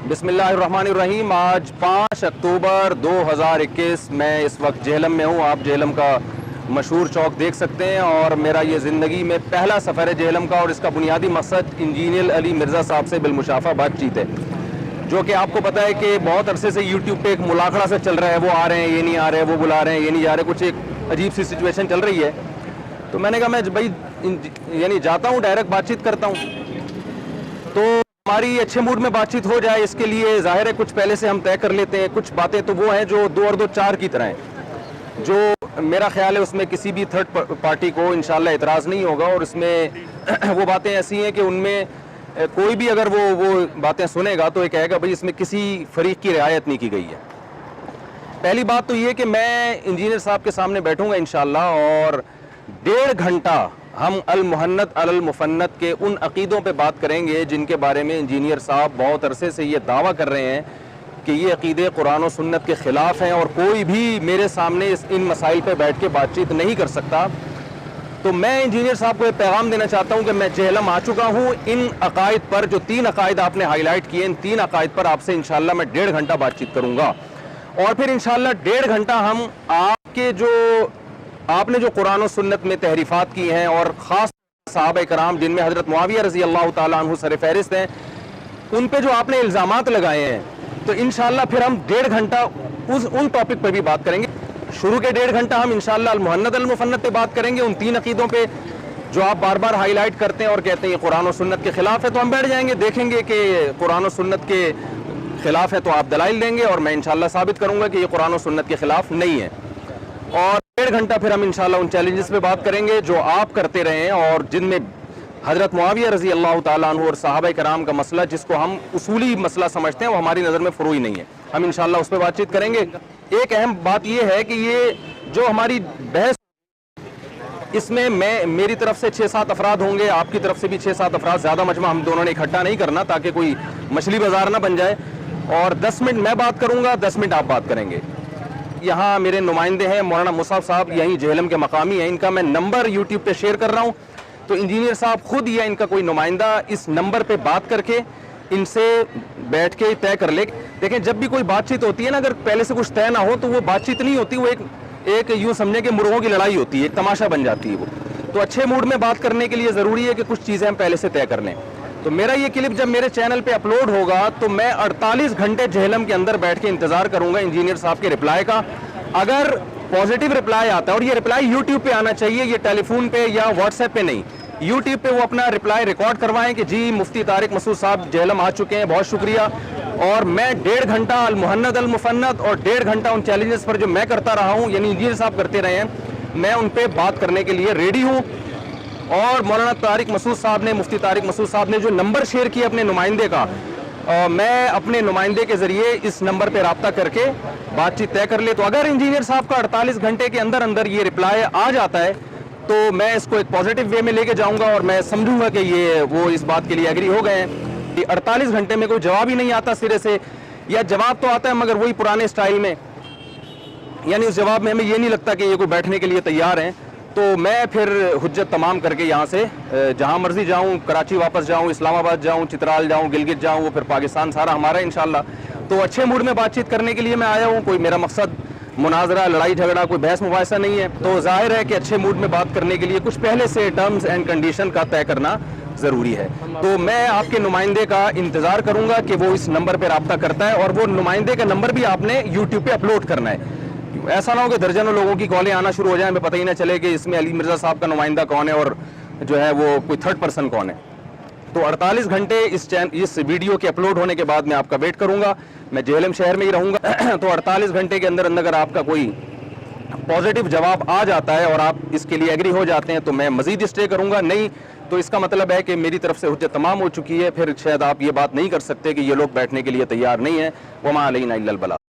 बिस्मिल्लाहिर्रहमानिर्रहीम। आज 5 अक्टूबर 2021 मैं इस वक्त जेहलम में हूँ। आप जेहलम का मशहूर चौक देख सकते हैं और मेरा ये ज़िंदगी में पहला सफ़र है जेहलम का, और इसका बुनियादी मकसद इंजीनियर अली मिर्ज़ा साहब से बिलमुशाफ़ा बातचीत है, जो कि आपको पता है कि बहुत अरसे से यूट्यूब पे एक मुलाखड़ा सा चल रहा है। वो आ रहे हैं, ये नहीं आ रहे, वो बुला रहे हैं, ये नहीं जा रहे, कुछ एक अजीब सी सिचुएशन चल रही है। तो मैंने कहा मैं भाई यानी जाता हूँ, डायरेक्ट बातचीत करता हूँ, तो हमारी अच्छे मूड में बातचीत हो जाए। इसके लिए ज़ाहिर है कुछ पहले से हम तय कर लेते हैं। कुछ बातें तो वो हैं जो 2 और 2 4 की तरह हैं, जो मेरा ख्याल है उसमें किसी भी थर्ड पार्टी को इंशाल्लाह इतराज़ नहीं होगा। और इसमें वो बातें ऐसी हैं कि उनमें कोई भी अगर वो बातें सुनेगा तो ये कहेगा भाई इसमें किसी फरीक की रियायत नहीं की गई है। पहली बात तो ये कि मैं इंजीनियर साहब के सामने बैठूंगा इंशाल्लाह, और 1.5 घंटा हम अल मुहन्नत अल मुफन्नत के उन अकीदों पे बात करेंगे जिनके बारे में इंजीनियर साहब बहुत अरसे से ये दावा कर रहे हैं कि ये अकीदे कुरान और सुन्नत के ख़िलाफ़ हैं, और कोई भी मेरे सामने इन मसाइल पे बैठ के बातचीत नहीं कर सकता। तो मैं इंजीनियर साहब को ये पैगाम देना चाहता हूँ कि मैं जेहलम आ चुका हूँ। इन अकायद पर, जो 3 अकायद आपने हाईलाइट किए, इन 3 अकायद पर आपसे इंशाल्लाह मैं 1.5 घंटा बातचीत करूँगा, और फिर इंशाल्लाह 1.5 घंटा हम आपने जो कुरान और सुन्नत में तहरीफ़ात की हैं, और ख़ास सहाबा कराम जिनमें हज़रत मुआविया रज़ी अल्लाह ताला अन्हु सर फ़हरिस्त हैं, उन पे जो आपने इल्ज़ामात लगाए हैं, तो इंशाल्लाह फिर हम 1.5 घंटा उन टॉपिक पर भी बात करेंगे। शुरू के 1.5 घंटा हम इंशाल्लाह अल मुहन्नत अल मुफन्नत पे बात करेंगे, उन 3 अकीदों पे जो आप बार बार हाईलाइट करते हैं और कहते हैं ये कुरान और सुन्नत के ख़िलाफ़ है। तो हम बैठ जाएंगे, देखेंगे कि कुरान और सुन्नत के ख़िलाफ़ है तो आप दलाइल देंगे, और मैं इंशाल्लाह साबित करूँगा कि ये कुरान और सुन्नत के ख़िलाफ़ नहीं है। और 1.5 घंटा फिर हम इंशाल्लाह उन चैलेंजेस पे बात करेंगे जो आप करते रहे हैं, और जिनमें हज़रत मुआविया रज़ी अल्लाह ताला अन्हु और सहाबा कराम का मसला, जिसको हम उसूली मसला समझते हैं, वो हमारी नज़र में फुरूई नहीं है। हम इंशाल्लाह उस पर बातचीत करेंगे। एक अहम बात यह है कि ये जो हमारी बहस, इसमें मेरी तरफ से 6-7 अफराद होंगे, आपकी तरफ से भी 6-7 अफराद, ज़्यादा मजमा हम दोनों ने इकट्ठा नहीं करना ताकि कोई मछली बाजार ना बन जाए। और 10 मिनट मैं बात करूँगा, 10 मिनट आप बात करेंगे। यहाँ मेरे नुमाइंदे हैं मौलाना मुसाब साहब, यहीं जेहलम के मकामी हैं, इनका मैं नंबर यूट्यूब पे शेयर कर रहा हूँ। तो इंजीनियर साहब खुद या इनका कोई नुमाइंदा इस नंबर पे बात करके इनसे बैठ के तय कर ले। देखें, जब भी कोई बातचीत होती है ना, अगर पहले से कुछ तय ना हो तो वो बातचीत नहीं होती, वो एक यूँ समझे कि मुर्गों की लड़ाई होती है, एक तमाशा बन जाती है वो। तो अच्छे मूड में बात करने के लिए ज़रूरी है कि कुछ चीज़ें हम पहले से तय कर लें। तो मेरा ये क्लिप जब मेरे चैनल पे अपलोड होगा तो मैं 48 घंटे जेहलम के अंदर बैठ के इंतज़ार करूँगा इंजीनियर साहब के रिप्लाई का। अगर पॉजिटिव रिप्लाई आता है, और ये रिप्लाई यूट्यूब पे आना चाहिए, ये टेलीफोन पे या व्हाट्सएप पे नहीं, यूट्यूब पे वो अपना रिप्लाई रिकॉर्ड करवाएं कि जी मुफ्ती तारिक मसूद साहब जेहलम आ चुके हैं, बहुत शुक्रिया। और मैं 1.5 घंटा अल मुहन्नत अल मुफन्नत और 1.5 घंटा उन चैलेंजेस पर जो मैं करता रहा हूँ, यानी इंजीनियर साहब करते रहे हैं, मैं उन पर बात करने के लिए रेडी हूँ। और मौलाना तारिक मसूद साहब ने, मुफ्ती तारिक मसूद साहब ने जो नंबर शेयर किया अपने नुमाइंदे का, मैं अपने नुमाइंदे के ज़रिए इस नंबर पर रब्ता करके बातचीत तय कर ले। तो अगर इंजीनियर साहब का 48 घंटे के अंदर अंदर ये रिप्लाई आ जाता है तो मैं इसको एक पॉजिटिव वे में लेके जाऊंगा, और मैं समझूंगा कि ये वो इस बात के लिए एग्री हो गए हैं। 48 घंटे में कोई जवाब ही नहीं आता सिरे से, या जवाब तो आता है मगर वही पुराने स्टाइल में, यानी उस जवाब में हमें ये नहीं लगता कि ये कोई बैठने के लिए तैयार हैं। तो मैं फिर हुज्जत तमाम करके यहाँ से जहाँ मर्जी जाऊँ, कराची वापस जाऊँ, इस्लामाबाद जाऊँ, चित्राल जाऊँ, गिलगित जाऊँ, वो फिर पाकिस्तान सारा हमारा है इंशाल्लाह। तो अच्छे मूड में बातचीत करने के लिए मैं आया हूँ। कोई मेरा मकसद मुनाजरा, लड़ाई झगड़ा, कोई बहस मुबाहिसा नहीं है। तो जाहिर है कि अच्छे मूड में बात करने के लिए कुछ पहले से टर्म्स एंड कंडीशन का तय करना ज़रूरी है। तो मैं आपके नुमाइंदे का इंतज़ार करूँगा कि वो इस नंबर पर रब्ता करता है, और वो नुमाइंदे का नंबर भी आपने यूट्यूब पे अपलोड करना है। ऐसा ना हो कि दर्जनों लोगों की कॉलें आना शुरू हो जाएं, हमें पता ही ना चले कि इसमें अली मिर्ज़ा साहब का नुमाइंदा कौन है और जो है वो कोई थर्ड पर्सन कौन है। तो 48 घंटे इस वीडियो के अपलोड होने के बाद मैं आपका वेट करूंगा। मैं जेहलम शहर में ही रहूंगा। तो 48 घंटे के अंदर अंदर अगर आपका कोई पॉजिटिव जवाब आ जाता है और आप इसके लिए एग्री हो जाते हैं तो मैं मजीद स्टे करूंगा, नहीं तो इसका मतलब है कि मेरी तरफ से हुज्जत तमाम हो चुकी है। फिर शायद आप ये बात नहीं कर सकते कि ये लोग बैठने के लिए तैयार नहीं है। वमा अलैना इल्लल बलाग।